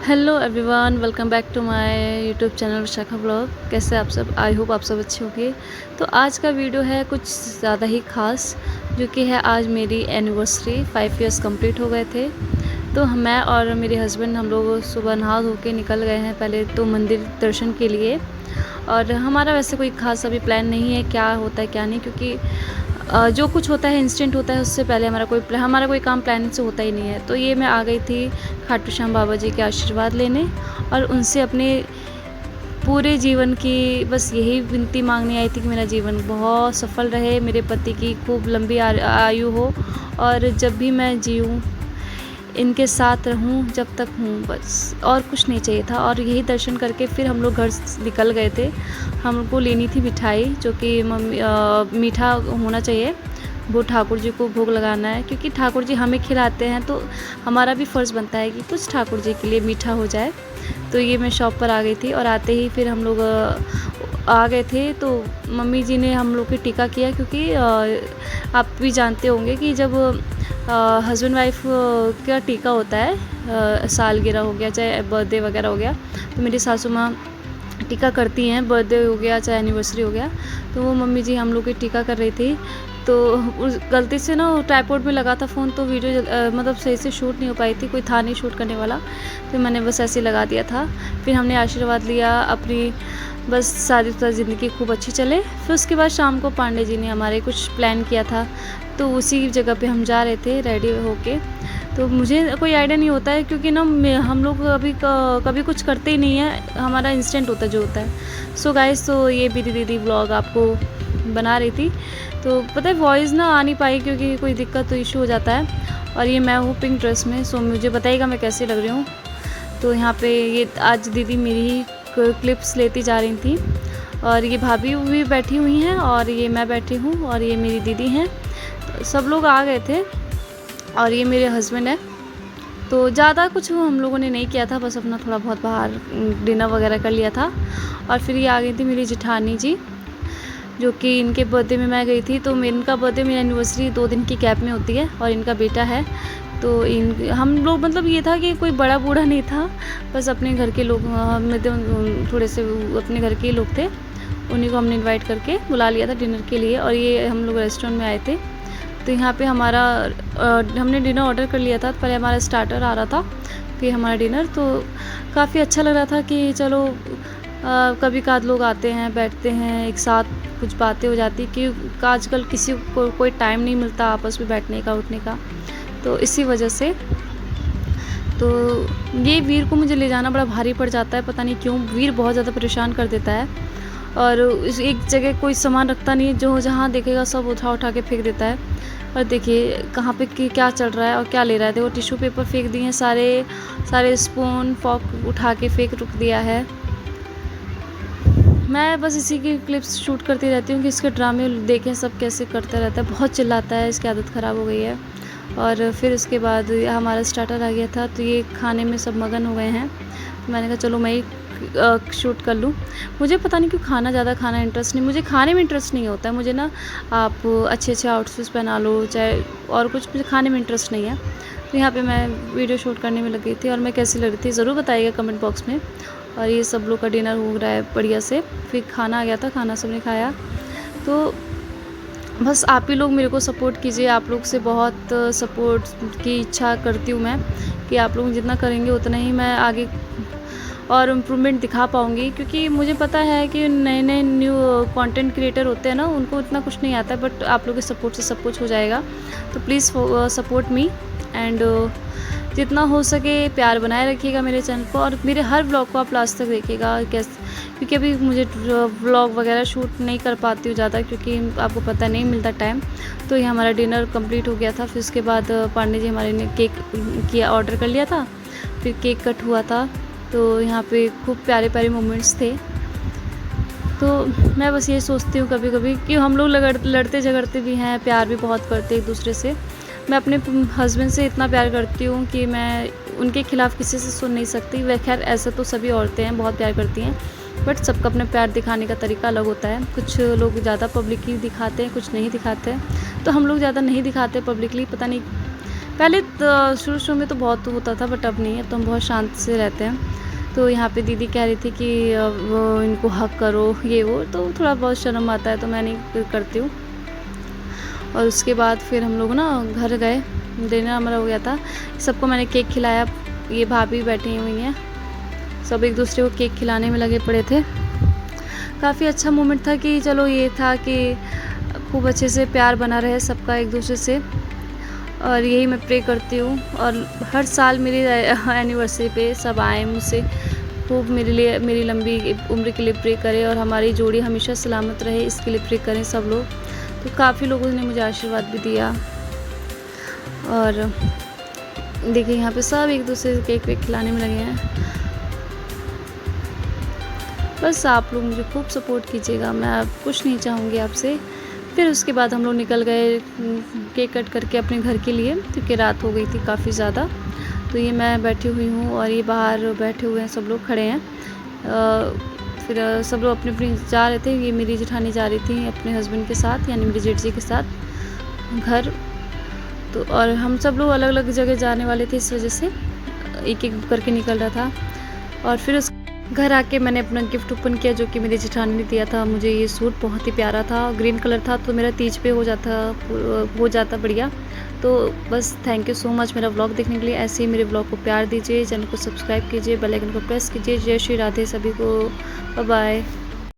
Hello everyone, welcome back to my YouTube channel Vishakha blog. कैसे आप सब? आई होप आप सब अच्छे होंगे। तो आज का वीडियो है कुछ ज़्यादा ही ख़ास, जो कि है आज मेरी एनिवर्सरी 5 इयर्स कंप्लीट हो गए थे। तो मैं और मेरे हस्बैंड हम लोग सुबह नहा धो के निकल गए हैं, पहले तो मंदिर दर्शन के लिए। और हमारा वैसे कोई ख़ास अभी प्लान नहीं है क्या होता है क्या नहीं, क्योंकि जो कुछ होता है इंस्टेंट होता है, उससे पहले हमारा कोई काम प्लान से होता ही नहीं है। तो ये मैं आ गई थी खाटू श्याम बाबा जी के आशीर्वाद लेने और उनसे अपने पूरे जीवन की बस यही विनती मांगने आई थी कि मेरा जीवन बहुत सफल रहे, मेरे पति की खूब लंबी आयु हो और जब भी मैं जीऊँ इनके साथ रहूं जब तक हूँ, बस और कुछ नहीं चाहिए था। और यही दर्शन करके फिर हम लोग घर निकल गए थे। हमको लेनी थी मिठाई, जो कि मीठा होना चाहिए, वो ठाकुर जी को भोग लगाना है, क्योंकि ठाकुर जी हमें खिलाते हैं तो हमारा भी फ़र्ज़ बनता है कि कुछ ठाकुर जी के लिए मीठा हो जाए। तो ये मैं शॉप पर आ गई थी और आते ही फिर हम लोग आ गए थे। तो मम्मी जी ने हम लोग की टीका किया, क्योंकि आप भी जानते होंगे कि जब हस्बैंड वाइफ का टीका होता है, सालगिरह हो गया चाहे बर्थडे वगैरह हो गया, तो मेरी सासू माँ टीका करती हैं, बर्थडे हो गया चाहे एनिवर्सरी हो गया, तो वो मम्मी जी हम लोग की टीका कर रही थी। तो उस गलती से ना ट्राइपॉड में लगा था फ़ोन, तो वीडियो मतलब सही से शूट नहीं हो पाई थी, कोई था नहीं शूट करने वाला, तो मैंने बस ऐसे ही लगा दिया था। फिर हमने आशीर्वाद लिया अपनी, बस सारी ज़िंदगी खूब अच्छी चले। फिर उसके बाद शाम को पांडे जी ने हमारे कुछ प्लान किया था, तो उसी जगह पे हम जा रहे थे रेडी होके। तो मुझे कोई आइडिया नहीं होता है, क्योंकि ना हम लोग कभी कुछ करते ही नहीं है, हमारा इंस्टेंट होता है जो होता है। सो गाइस, तो ये मेरी दीदी व्लॉग आपको बना रही थी। तो पता है वॉइस ना आ नहीं पाई, क्योंकि कोई दिक्कत तो इशू हो जाता है। और ये मैं हूँ पिंक ड्रेस में, सो मुझे बताइएगा मैं कैसी लग रही हूँ। तो यहाँ पे ये आज दीदी मेरी ही क्लिप्स लेती जा रही थी, और ये भाभी भी बैठी हुई हैं और ये मैं बैठी हूँ और ये मेरी दीदी हैं। तो सब लोग आ गए थे और ये मेरे हस्बैंड है। तो ज़्यादा कुछ हम लोगों ने नहीं किया था, बस अपना थोड़ा बहुत बाहर डिनर वगैरह कर लिया था। और फिर ये आ गई थी मेरी जेठानी जी, जो कि इनके बर्थडे में मैं गई थी। तो इनका बर्थडे मेरी एनिवर्सरी 2 दिन की गैप में होती है और इनका बेटा है। तो हम लोग मतलब ये था कि कोई बड़ा बूढ़ा नहीं था, बस अपने घर के लोग, थोड़े से अपने घर के ही लोग थे, उन्हीं को हमने इनवाइट करके बुला लिया था डिनर के लिए। और ये हम लोग रेस्टोरेंट में आए थे। तो यहाँ पे हमारा हमने डिनर ऑर्डर कर लिया था, पहले हमारा स्टार्टर आ रहा था फिर हमारा डिनर। तो काफ़ी अच्छा लग रहा था कि चलो कभी काद लोग आते हैं, बैठते हैं एक साथ, कुछ बातें हो जाती कि आजकल किसी को कोई टाइम नहीं मिलता आपस में बैठने का उठने का, तो इसी वजह से। तो ये वीर को मुझे ले जाना बड़ा भारी पड़ जाता है, पता नहीं क्यों, वीर बहुत ज़्यादा परेशान कर देता है। और इस एक जगह कोई सामान रखता नहीं है, जो जहाँ देखेगा सब उठा उठा के फेंक देता है। और देखिए कहाँ पे क्या चल रहा है और क्या ले रहा है। देखो टिश्यू पेपर फेंक दिए हैं, सारे सारे स्पून फॉर्क उठा के फेंक रुक दिया है। मैं बस इसी की क्लिप्स शूट करती रहती हूँ कि इसके ड्रामे देखें सब कैसे करता रहता है, बहुत चिल्लाता है, इसकी आदत ख़राब हो गई है। और फिर उसके बाद हमारा स्टार्टर आ गया था, तो ये खाने में सब मगन हो गए हैं। तो मैंने कहा चलो मैं ही शूट कर लूँ। मुझे पता नहीं क्यों खाना इंटरेस्ट नहीं, मुझे खाने में इंटरेस्ट नहीं होता है। मुझे ना आप अच्छे अच्छे आउटफिट्स पहना लो चाहे और कुछ, मुझे खाने में इंटरेस्ट नहीं है। तो यहाँ पे मैं वीडियो शूट करने में लग गई थी, और मैं कैसी लग रही थी ज़रूर बताइएगा कमेंट बॉक्स में। और ये सब लोग का डिनर हो रहा है बढ़िया से, फिर खाना आ गया था, खाना सबने खाया। तो बस आप ही लोग मेरे को सपोर्ट कीजिए, आप लोग से बहुत सपोर्ट की इच्छा करती हूँ मैं, कि आप लोग जितना करेंगे उतना ही मैं आगे और इम्प्रूवमेंट दिखा पाऊँगी। क्योंकि मुझे पता है कि नए नए न्यू कंटेंट क्रिएटर होते हैं ना, उनको इतना कुछ नहीं आता है, बट आप लोगों के सपोर्ट से सब कुछ हो जाएगा। तो प्लीज़ सपोर्ट मी, एंड जितना हो सके प्यार बनाए रखिएगा मेरे चैनल को, और मेरे हर ब्लॉग को आप लास्ट तक देखिएगा। क्योंकि अभी मुझे व्लॉग वगैरह शूट नहीं कर पाती हूँ ज़्यादा, क्योंकि आपको पता नहीं मिलता टाइम। तो ये हमारा डिनर कंप्लीट हो गया था। फिर उसके बाद पांडे जी हमारे ने केक किया, ऑर्डर कर लिया था, फिर केक कट हुआ था। तो यहाँ पे खूब प्यारे प्यारे मोमेंट्स थे। तो मैं बस ये सोचती हूँ कभी कभी कि हम लोग लड़ते झगड़ते भी हैं, प्यार भी बहुत करते हैं एक दूसरे से। मैं अपने हस्बैंड से इतना प्यार करती हूँ कि मैं उनके खिलाफ़ किसी से सुन नहीं सकती। वह खैर ऐसे तो सभी औरतें हैं, बहुत प्यार करती हैं, बट सबका अपना प्यार दिखाने का तरीका अलग होता है। कुछ लोग ज़्यादा पब्लिकली दिखाते हैं, कुछ नहीं दिखाते हैं। तो हम लोग ज़्यादा नहीं दिखाते पब्लिकली, पता नहीं पहले तो शुरू में तो बहुत होता था, बट अब नहीं है, तो हम बहुत शांत से रहते हैं। तो यहाँ पे दीदी कह रही थी कि वो इनको हग करो, ये वो, तो थोड़ा बहुत शर्म आता है तो मैं नहीं करती हूँ। और उसके बाद फिर हम लोग ना घर गए, डिनर हमारा हो गया था। सबको मैंने केक खिलाया, ये भाभी बैठी हुई हैं, सब एक दूसरे को केक खिलाने में लगे पड़े थे। काफ़ी अच्छा मोमेंट था कि चलो ये था कि खूब अच्छे से प्यार बना रहे सबका एक दूसरे से, और यही मैं प्रे करती हूँ। और हर साल मेरी एनिवर्सरी पे सब आए मुझसे, खूब मेरे लिए, मेरी लंबी उम्र के लिए प्रे करें और हमारी जोड़ी हमेशा सलामत रहे, इसके लिए प्रे करें सब लोग। तो काफ़ी लोगों ने मुझे आशीर्वाद भी दिया। और देखिए यहाँ पे सब एक दूसरे से केक वेक खिलाने में लगे हैं। बस आप लोग मुझे खूब सपोर्ट कीजिएगा, मैं अब कुछ नहीं चाहूँगी आपसे। फिर उसके बाद हम लोग निकल गए केक कट करके अपने घर के लिए, क्योंकि रात हो गई थी काफ़ी ज़्यादा। तो ये मैं बैठी हुई हूँ और ये बाहर बैठे हुए हैं, सब लोग खड़े हैं। फिर सब लोग अपनी अपनी जा रहे थे। ये मेरी जेठानी जा रही थी अपने हस्बैंड के साथ, यानी मेरे जेठ जी के साथ घर। तो और हम सब लोग अलग अलग जगह जाने वाले थे, इस वजह से एक एक करके निकल रहा था। और फिर उस घर आके मैंने अपना गिफ्ट ओपन किया, जो कि मेरी जेठानी ने दिया था मुझे। ये सूट बहुत ही प्यारा था, ग्रीन कलर था, तो मेरा तीज पे हो जाता बढ़िया। तो बस थैंक यू सो मच मेरा व्लॉग देखने के लिए। ऐसे ही मेरे व्लॉग को प्यार दीजिए, चैनल को सब्सक्राइब कीजिए, बेल आइकन को प्रेस कीजिए। जय श्री राधे सभी को, बाय बाय।